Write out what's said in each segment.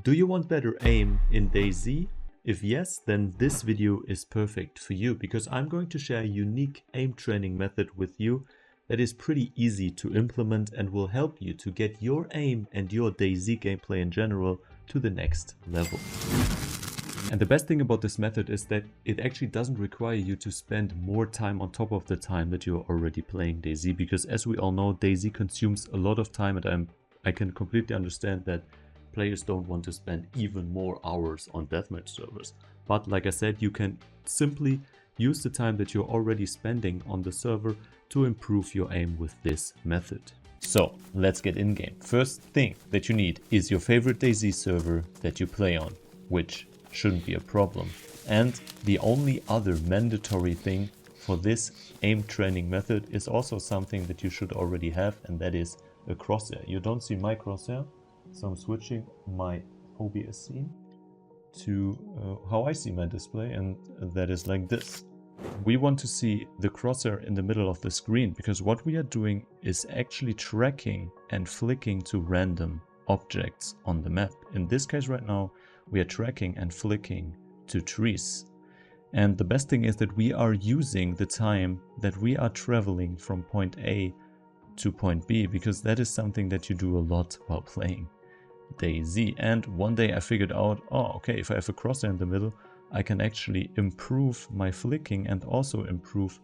Do you want better aim in dayz? If yes, then this video is perfect for you because I'm going to share a unique aim training method with you that is pretty easy to implement and will help you to get your aim and your dayz gameplay in general to the next level. And the best thing about this method is that it actually doesn't require you to spend more time on top of the time that you're already playing dayz, because as we all know, dayz consumes a lot of time, and I can completely understand that players don't want to spend even more hours on deathmatch servers. But like I said, you can simply use the time that you're already spending on the server to improve your aim with this method. So let's get in game. First thing that you need is your favorite dayz server that you play on, which shouldn't be a problem. And the only other mandatory thing for this aim training method is also something that you should already have, and that is a crosshair. You don't see my crosshair, so I'm switching my OBS scene to how I see my display, and that is like this. We want to see the crosshair in the middle of the screen because what we are doing is actually tracking and flicking to random objects on the map. In this case right now, we are tracking and flicking to trees. And the best thing is that we are using the time that we are traveling from point A to point B, because that is something that you do a lot while playing dayz. And one day I figured out, oh, okay, if I have a crosshair in the middle, I can actually improve my flicking and also improve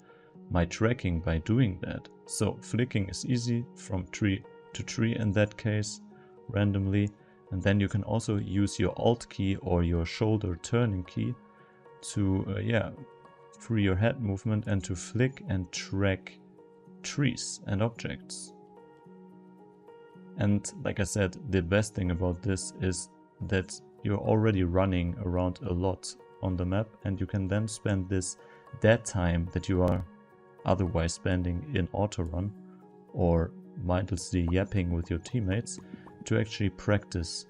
my tracking by doing that. So flicking is easy from tree to tree in that case, randomly. And then you can also use your Alt key or your shoulder turning key to free your head movement and to flick and track trees and objects. And like I said, the best thing about this is that you're already running around a lot on the map, and you can then spend this dead time that you are otherwise spending in auto run or mindlessly yapping with your teammates to actually practice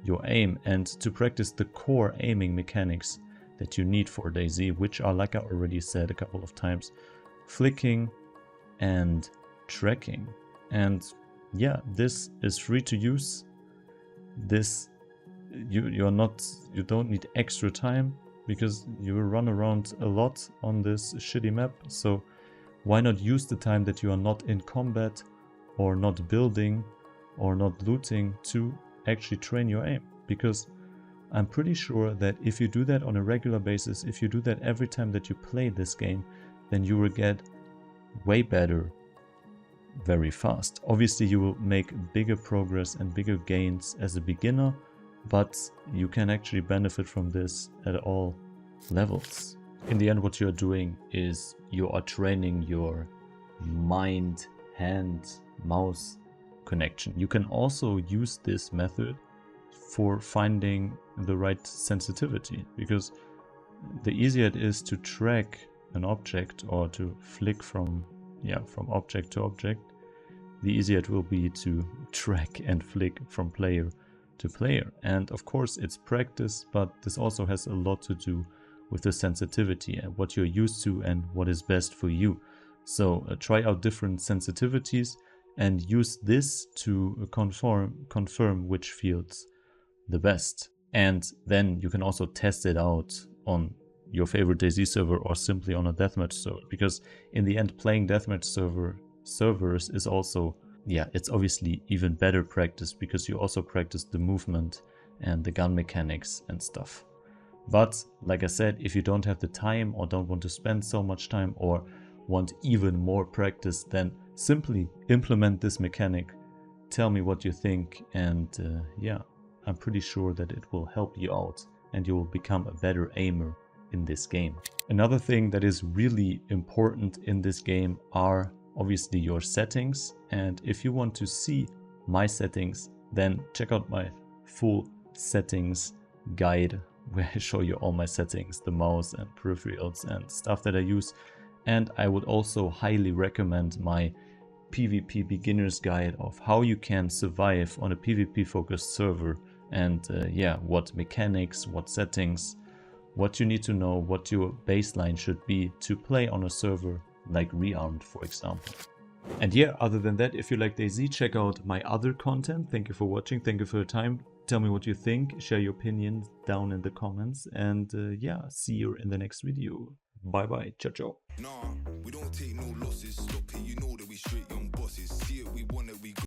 your aim and to practice the core aiming mechanics that you need for dayz, which are, like I already said a couple of times, flicking and tracking. And yeah, this is free to use. This you don't need extra time because you will run around a lot on this shitty map. So why not use the time that you are not in combat or not building or not looting to actually train your aim? Because I'm pretty sure that if you do that on a regular basis, if you do that every time that you play this game, then you will get way better very fast. Obviously you will make bigger progress and bigger gains as a beginner, but you can actually benefit from this at all levels. In the end, what you're doing is you are training your mind, hand, mouse connection. You can also use this method for finding the right sensitivity, because the easier it is to track an object or to flick from object to object, the easier it will be to track and flick from player to player. And of course it's practice, but this also has a lot to do with the sensitivity and what you're used to and what is best for you. So try out different sensitivities and use this to confirm which feels the best. And then you can also test it out on your favorite dayz server or simply on a deathmatch server, because in the end playing deathmatch servers is also, it's obviously even better practice because you also practice the movement and the gun mechanics and stuff. But like I said, if you don't have the time or don't want to spend so much time or want even more practice, then simply implement this mechanic. Tell me what you think, and I'm pretty sure that it will help you out and you will become a better aimer in this game. Another thing that is really important in this game are obviously your settings. And if you want to see my settings, then check out my full settings guide where I show you all my settings, the mouse and peripherals and stuff that I use. And I would also highly recommend my PvP beginner's guide of how you can survive on a PvP focused server, and what mechanics, what settings, what you need to know, what your baseline should be to play on a server like Rearmed, for example. And other than that, if you like dayz, check out my other content. Thank you for watching, thank you for your time. Tell me what you think, share your opinions down in the comments, and yeah, see you in the next video. Bye bye, ciao ciao. Nah, we don't take no losses.